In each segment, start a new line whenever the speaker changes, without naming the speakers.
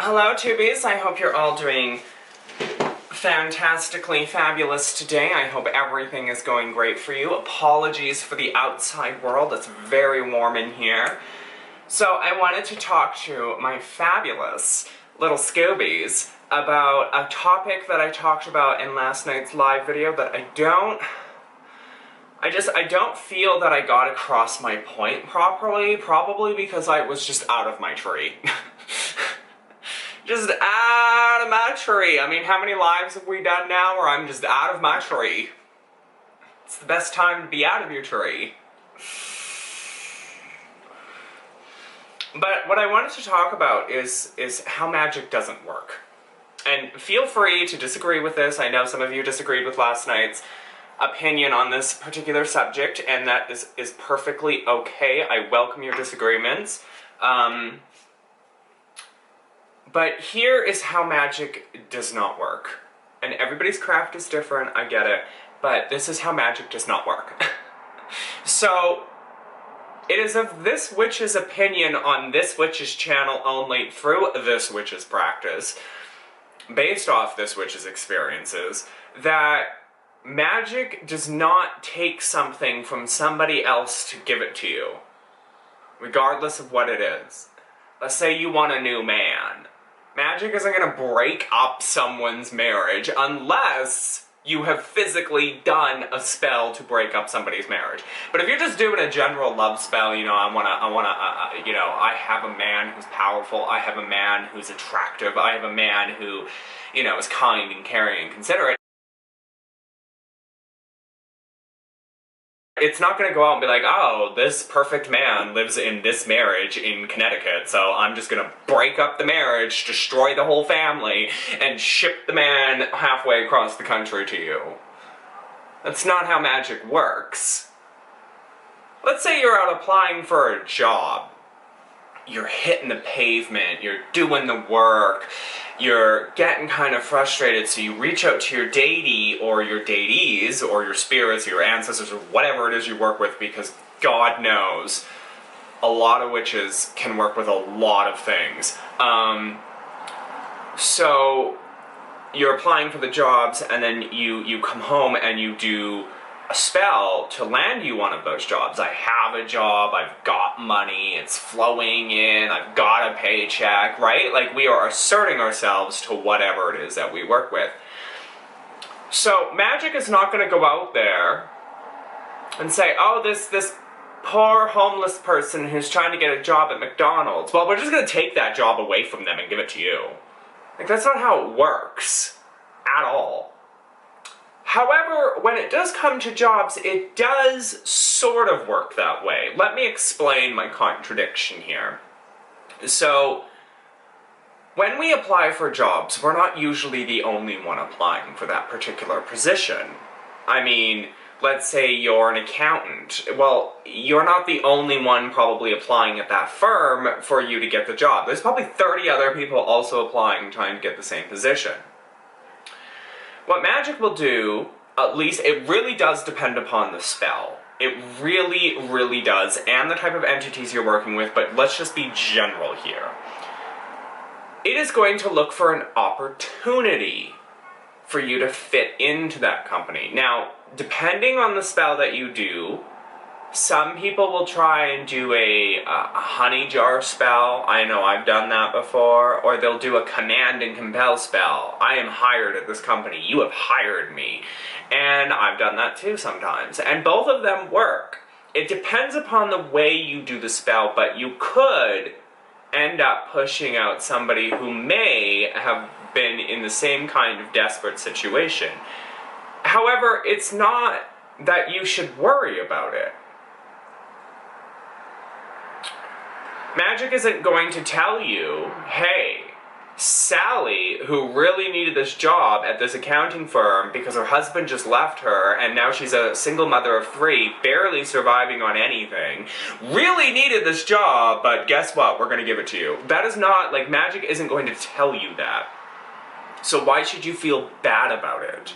Hello, Tubies. I hope you're all doing fantastically fabulous today. I hope everything is going great for you. Apologies for the outside world. It's very warm in here. So I wanted to talk to my fabulous little Scoobies about a topic that I talked about in last night's live video, but I don't feel that I got across my point properly, probably because I was just out of my tree. Just out of my tree. I mean, how many lives have we done now where I'm just out of my tree? It's the best time to be out of your tree. But what I wanted to talk about is how magic doesn't work. And feel free to disagree with this. I know some of you disagreed with last night's opinion on this particular subject, and that is perfectly okay. I welcome your disagreements. But here is how magic does not work. And everybody's craft is different, I get it, but this is how magic does not work. So, it is of this witch's opinion on this witch's channel only, through this witch's practice, based off this witch's experiences, that magic does not take something from somebody else to give it to you, regardless of what it is. Let's say you want a new man. Magic isn't going to break up someone's marriage unless you have physically done a spell to break up somebody's marriage. But if you're just doing a general love spell, you know, I have a man who's powerful, I have a man who's attractive, I have a man who, you know, is kind and caring and considerate. It's not going to go out and be like, oh, this perfect man lives in this marriage in Connecticut, so I'm just going to break up the marriage, destroy the whole family, and ship the man halfway across the country to you. That's not how magic works. Let's say you're out applying for a job. You're hitting the pavement, you're doing the work, you're getting kind of frustrated, so you reach out to your datee, or your datees, or your spirits, or your ancestors, or whatever it is you work with, because God knows, a lot of witches can work with a lot of things. So, you're applying for the jobs, and then you come home and you do a spell to land you one of those jobs. I have a job, I've got money, it's flowing in, I've got a paycheck, right? Like, we are asserting ourselves to whatever it is that we work with. So magic is not going to go out there and say, oh, this poor homeless person who's trying to get a job at McDonald's, well, we're just going to take that job away from them and give it to you. Like, that's not how it works at all. However, when it does come to jobs, it does sort of work that way. Let me explain my contradiction here. So, when we apply for jobs, we're not usually the only one applying for that particular position. I mean, let's say you're an accountant. Well, you're not the only one probably applying at that firm for you to get the job. There's probably 30 other people also applying, trying to get the same position. What magic will do, at least it really does depend upon the spell. It really, really does, and the type of entities you're working with, but let's just be general here. It is going to look for an opportunity for you to fit into that company. Now, depending on the spell that you do, some people will try and do a honey jar spell. I know I've done that before. Or they'll do a command and compel spell. I am hired at this company. You have hired me. And I've done that too sometimes. And both of them work. It depends upon the way you do the spell, but you could end up pushing out somebody who may have been in the same kind of desperate situation. However, it's not that you should worry about it. Magic isn't going to tell you, hey, Sally, who really needed this job at this accounting firm because her husband just left her and now she's a single mother of 3, barely surviving on anything, really needed this job, but guess what, we're going to give it to you. That is not, like, magic isn't going to tell you that. So why should you feel bad about it?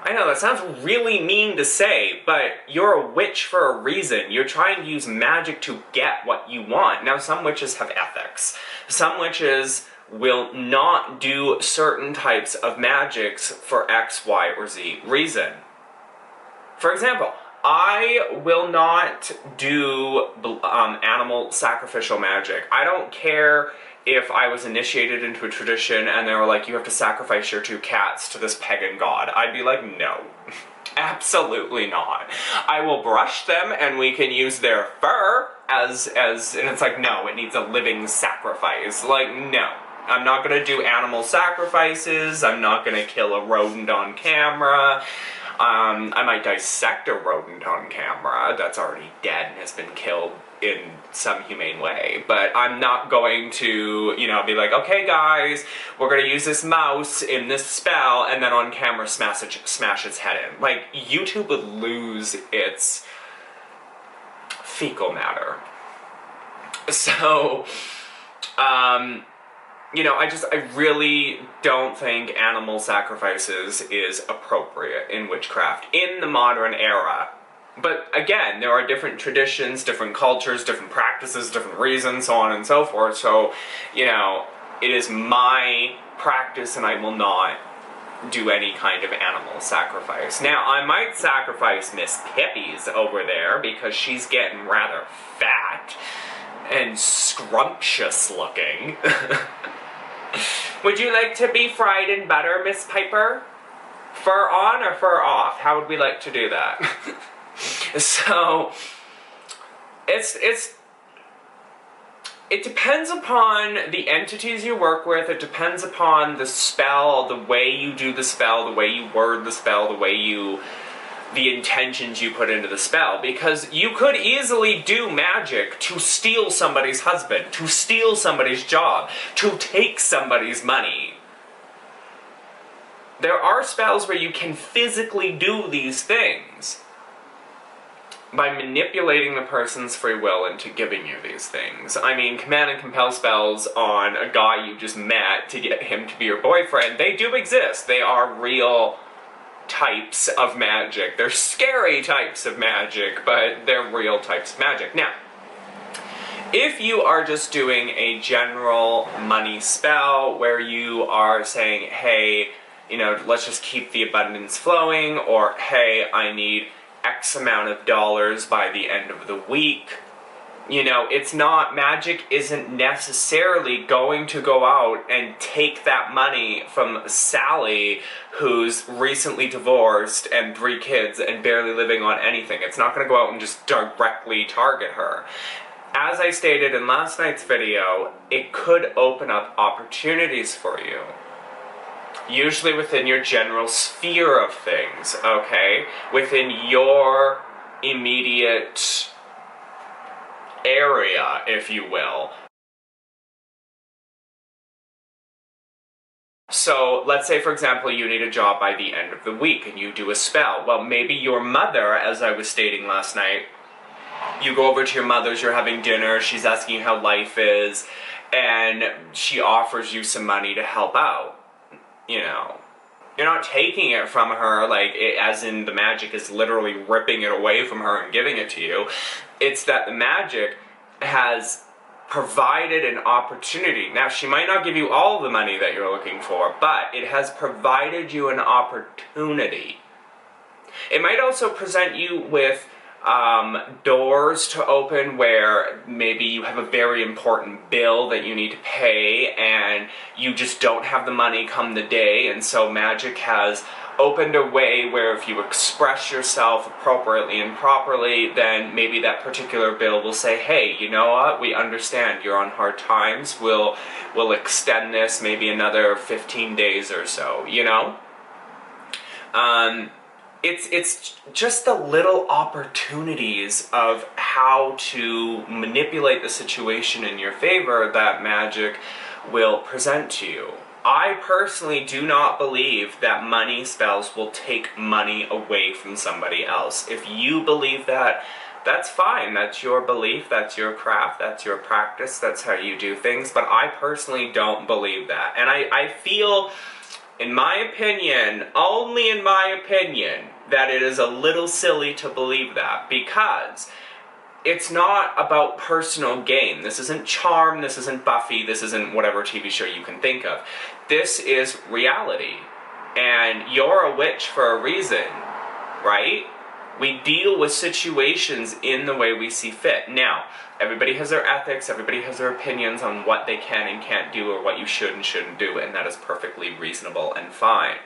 I know, that sounds really mean to say, but you're a witch for a reason. You're trying to use magic to get what you want. Now, some witches have ethics. Some witches will not do certain types of magics for X, Y, or Z reason. For example, I will not do animal sacrificial magic. I don't care if I was initiated into a tradition and they were like, you have to sacrifice your 2 cats to this pagan god. I'd be like, no. Absolutely not. I will brush them and we can use their fur as and it's like, no, it needs a living sacrifice. Like, no. I'm not gonna do animal sacrifices. I'm not gonna kill a rodent on camera. I might dissect a rodent on camera that's already dead and has been killed in some humane way, but I'm not going to, you know, be like, okay guys, we're gonna use this mouse in this spell, and then on camera smash its head in. Like, YouTube would lose its fecal matter. So, you know, I really don't think animal sacrifices is appropriate in witchcraft in the modern era. But again, there are different traditions, different cultures, different practices, different reasons, so on and so forth. So, you know, it is my practice and I will not do any kind of animal sacrifice. Now, I might sacrifice Miss Pippi's over there because she's getting rather fat and scrumptious looking. Would you like to be fried in butter, Miss Piper? Fur on or fur off? How would we like to do that? So, it depends upon the entities you work with, it depends upon the spell, the way you do the spell, the way you word the spell, the intentions you put into the spell, because you could easily do magic to steal somebody's husband, to steal somebody's job, to take somebody's money. There are spells where you can physically do these things by manipulating the person's free will into giving you these things. I mean, command and compel spells on a guy you just met to get him to be your boyfriend, they do exist. They are real types of magic. They're scary types of magic, but they're real types of magic. Now, if you are just doing a general money spell where you are saying, hey, you know, let's just keep the abundance flowing, or hey, I need X amount of dollars by the end of the week, you know, it's not, magic isn't necessarily going to go out and take that money from Sally, who's recently divorced and 3 kids and barely living on anything. It's not going to go out and just directly target her. As I stated in last night's video, it could open up opportunities for you. Usually within your general sphere of things, okay? Within your immediate area, if you will. So, let's say, for example, you need a job by the end of the week and you do a spell. Well, maybe your mother, as I was stating last night, you go over to your mother's, you're having dinner, she's asking you how life is, and she offers you some money to help out. You know, you're not taking it from her, like, as in the magic is literally ripping it away from her and giving it to you. It's that the magic has provided an opportunity. Now, she might not give you all the money that you're looking for, but it has provided you an opportunity. It might also present you with doors to open where maybe you have a very important bill that you need to pay and you just don't have the money come the day, and so magic has opened a way where if you express yourself appropriately and properly, then maybe that particular bill will say, hey, you know what, we understand you're on hard times, we'll extend this maybe another 15 days or so, you know? It's just the little opportunities of how to manipulate the situation in your favor that magic will present to you. I personally do not believe that money spells will take money away from somebody else. If you believe that, that's fine. That's your belief, that's your craft, that's your practice, that's how you do things, but I personally don't believe that. And I feel, in my opinion, only in my opinion, that it is a little silly to believe that, because it's not about personal gain. This isn't Charm, this isn't Buffy, this isn't whatever TV show you can think of. This is reality. And you're a witch for a reason, right? We deal with situations in the way we see fit. Now, everybody has their ethics, everybody has their opinions on what they can and can't do or what you should and shouldn't do, and that is perfectly reasonable and fine.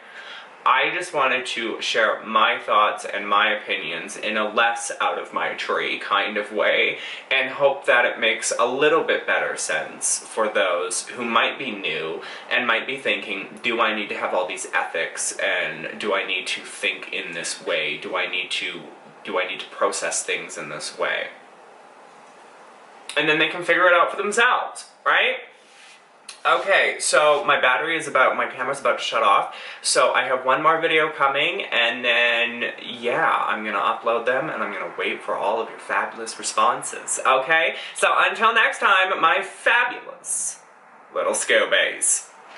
I just wanted to share my thoughts and my opinions in a less out of my tree kind of way, and hope that it makes a little bit better sense for those who might be new and might be thinking, do I need to have all these ethics, and do I need to think in this way? Do I need to process things in this way? And then they can figure it out for themselves, right? Okay, so my camera's about to shut off, so I have one more video coming, and then, yeah, I'm gonna upload them, and I'm gonna wait for all of your fabulous responses, okay? So until next time, my fabulous little Scoobies.